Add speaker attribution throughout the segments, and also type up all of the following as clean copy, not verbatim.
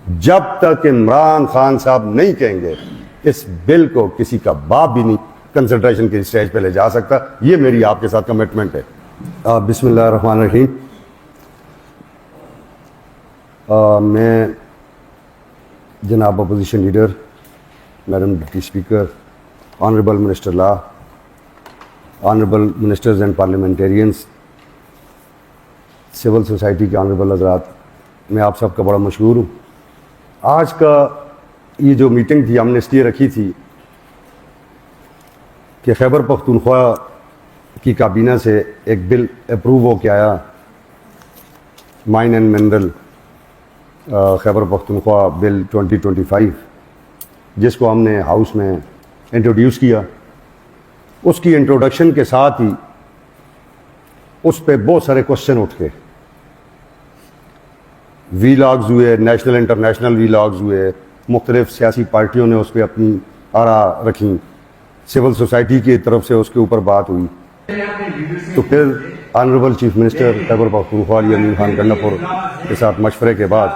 Speaker 1: जब तक इमरान खान साहब नहीं कहेंगे इस बिल को किसी का बाप भी नहीं कंसिडरेशन की स्टेज पे ले जा सकता। ये मेरी आपके साथ कमिटमेंट है। बिस्मिल्लाहिर्रहमानिर्रहीम। मैं जनाब opposition leader, madam deputy speaker, honourable minister law, honourable ministers and parliamentarians, civil society के ऑनरेबल हजरात, मैं आप सबका बड़ा मशहूर हूँ। आज का ये जो मीटिंग थी हमने इसलिए रखी थी कि खैबर पख्तूनख्वा की काबीना से एक बिल अप्रूव हो के आया, mine and mineral Khyber Pakhtunkhwa bill 2025, जिसको हमने हाउस में इंट्रोड्यूस किया। उसकी इंट्रोडक्शन के साथ ही उस पर बहुत सारे क्वेश्चन उठ के वीलॉग्स हुए, नेशनल इंटरनेशनल वीलॉग्स हुए, मुख्तलिफ सियासी पार्टियों ने उस पर अपनी आरा रखी, सिविल सोसाइटी की तरफ से उसके ऊपर बात हुई। तो फिर honourable chief minister Khyber Pakhtunkhwa Ali Amin Khan Gandapur के साथ मशवरे के बाद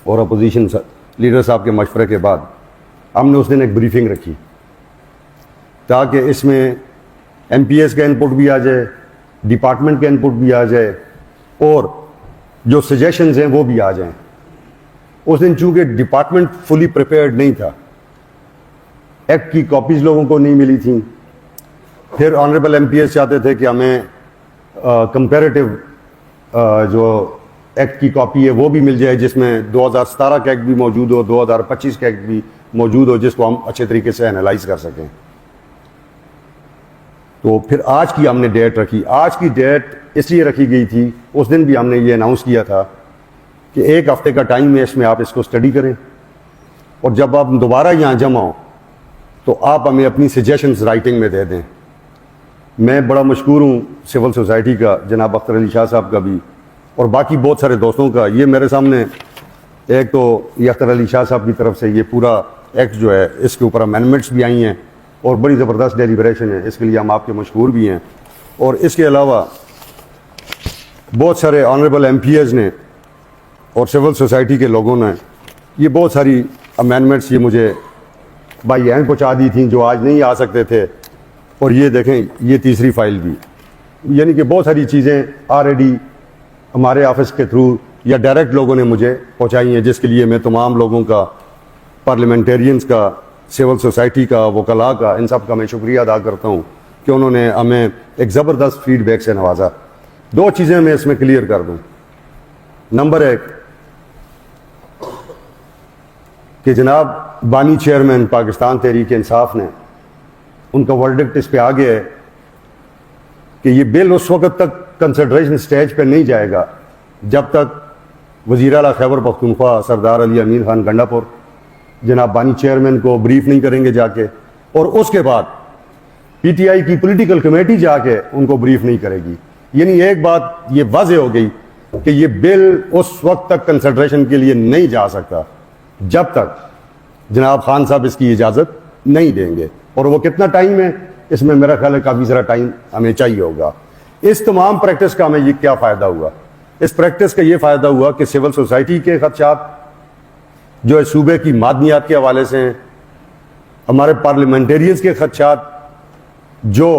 Speaker 1: और अपोजिशन लीडर साहब के मशवरे के बाद हमने उस दिन एक ब्रीफिंग रखी ताकि इसमें MPS का इनपुट भी आ जाए, डिपार्टमेंट का इनपुट भी आ जाए और जो सजेशंस हैं वो भी आ जाएं। उस दिन चूंकि डिपार्टमेंट फुली प्रिपेयर्ड नहीं था, एक्ट की कॉपीज लोगों को नहीं मिली थी। फिर ऑनरेबल MPS चाहते थे कि हमें कंपैरेटिव जो एक्ट की कॉपी है वो भी मिल जाए, जिसमें 2017 का एक्ट भी मौजूद हो, 2025 का एक्ट भी मौजूद हो, जिसको हम अच्छे तरीके से एनालाइज कर सकें। तो फिर आज की हमने डेट रखी। आज की डेट इसलिए रखी गई थी, उस दिन भी हमने ये अनाउंस किया था कि 1 हफ्ते का टाइम है, इसमें आप इसको स्टडी करें और जब आप दोबारा यहाँ जमा हो तो आप हमें अपनी सजेशंस राइटिंग में दे दें। मैं बड़ा मशहूर हूँ सिविल सोसाइटी का, जनाब अख्तर अली शाह साहब का भी और बाकी बहुत सारे दोस्तों का। ये मेरे सामने एक तो ये अख्तर अली शाह साहब की तरफ से ये पूरा एक्ट जो है इसके ऊपर अमेंडमेंट्स भी आई हैं और बड़ी ज़बरदस्त डेलिब्रेशन है, इसके लिए हम आपके मशहूर भी हैं। और इसके अलावा बहुत सारे ऑनरेबल MPs ने और सिविल सोसाइटी के लोगों ने ये बहुत सारी अमेंडमेंट्स ये मुझे बाई हैंड पहुँचा दी थी जो आज नहीं आ सकते थे। और ये देखें, ये तीसरी फाइल भी, यानी कि बहुत सारी चीज़ें ऑलरेडी हमारे ऑफिस के थ्रू या डायरेक्ट लोगों ने मुझे पहुँचाई हैं, जिसके लिए मैं तमाम लोगों का, पार्लियामेंटेरियंस का, सिविल सोसाइटी का, वकला का, इन सब का मैं शुक्रिया अदा करता हूँ कि उन्होंने हमें एक ज़बरदस्त फीडबैक से नवाजा। 2 चीज़ें मैं इसमें क्लियर कर दूँ। नंबर 1 कि जनाब बानी चेयरमैन पाकिस्तान तहरीक इंसाफ ने, उनका वर्डिक्ट इस पे आ गया है कि ये बिल उस वक्त तक कंसिडरेशन स्टेज पे नहीं जाएगा जब तक वज़ीर आला खैबर पख्तूनख्वा सरदार अली अमीन खान गंडापुर जनाब बानी चेयरमैन को ब्रीफ नहीं करेंगे जाके, और उसके बाद PTI की पॉलिटिकल कमेटी जाके उनको ब्रीफ नहीं करेगी। यानी एक बात ये वाज़ेह हो गई कि ये बिल उस वक्त तक कंसिडरेशन के लिए नहीं जा सकता जब तक जनाब खान साहब इसकी इजाज़त नहीं देंगे। और वो कितना टाइम है, इसमें मेरा ख्याल है काफ़ी सारा टाइम हमें चाहिए होगा। इस तमाम प्रैक्टिस का हमें ये क्या फ़ायदा हुआ? इस प्रैक्टिस का ये फ़ायदा हुआ कि सिविल सोसाइटी के खदशात जो इस सूबे की मादनियात के हवाले से हैं, हमारे पार्लियामेंटेरियंस के खदशात जो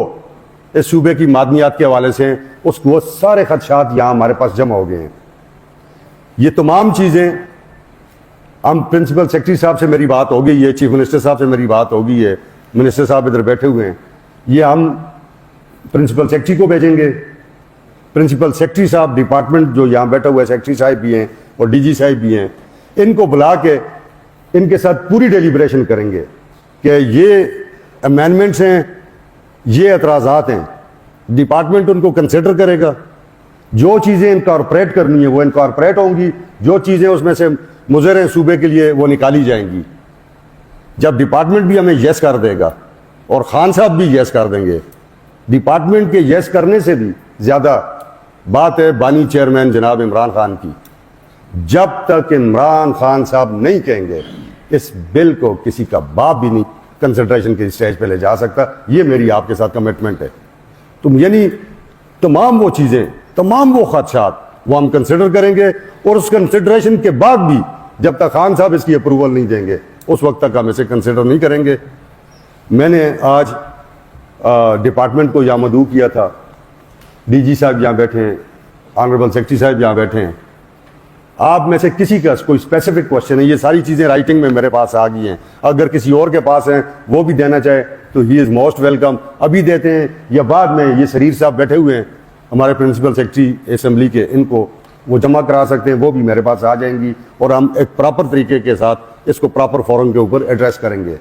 Speaker 1: इस सूबे की मादनियात के हवाले से हैं, वो सारे खदशात यहाँ हमारे पास जमा हो गए हैं। ये तमाम चीज़ें हम प्रिंसिपल सेक्रेटरी साहब से मेरी बात हो गई है, चीफ मिनिस्टर साहब से मेरी बात हो गई है, मिनिस्टर साहब इधर बैठे हुए हैं, ये हम प्रिंसिपल सेक्रेटरी को भेजेंगे। प्रिंसिपल सेक्रेटरी साहब डिपार्टमेंट जो यहाँ बैठा हुआ है, सेक्रेटरी साहब भी हैं और DG साहब भी हैं, इनको बुला के इनके साथ पूरी डेलिब्रेशन करेंगे कि ये अमेंडमेंट्स हैं, ये एतराज़ात हैं, डिपार्टमेंट उनको कंसिडर करेगा। जो चीज़ें इनकॉर्पोरेट करनी है वो इनकॉर्पोरेट होंगी, जो चीज़ें उसमें से मुज़र हैं सूबे के लिए वो निकाली जाएंगी। जब डिपार्टमेंट भी हमें येस कर देगा और खान साहब भी येस कर देंगे, डिपार्टमेंट के येस करने से भी ज़्यादा बात है बानी चेयरमैन जनाब इमरान खान की। जब तक इमरान खान साहब नहीं कहेंगे इस बिल को किसी का बाप भी नहीं कंसिडरेशन की स्टेज पे ले जा सकता। ये मेरी आपके साथ कमिटमेंट है। तुम यानी तमाम वो चीज़ें, तमाम वो खदशात वो हम कंसिडर करेंगे, और उस कंसिडरेशन के बाद भी जब तक खान साहब इसकी अप्रूवल नहीं देंगे उस वक्त तक हम इसे कंसिडर नहीं करेंगे। मैंने आज डिपार्टमेंट को यहाँ मदऊ किया था, डीजी साहब यहाँ बैठे हैं, ऑनरेबल सेक्रेटरी साहब यहाँ बैठे हैं, आप में से किसी का कोई स्पेसिफिक क्वेश्चन है, ये सारी चीज़ें राइटिंग में मेरे पास आ गई हैं, अगर किसी और के पास हैं वो भी देना चाहे तो ही इज़ मोस्ट वेलकम, अभी देते हैं या बाद में। ये शरीर साहब बैठे हुए हैं हमारे प्रिंसिपल सेक्रेटरी असेंबली के, इनको वो जमा करा सकते हैं, वो भी मेरे पास आ जाएंगी और हम एक प्रॉपर तरीके के साथ इसको प्रॉपर फोरम के ऊपर एड्रेस करेंगे।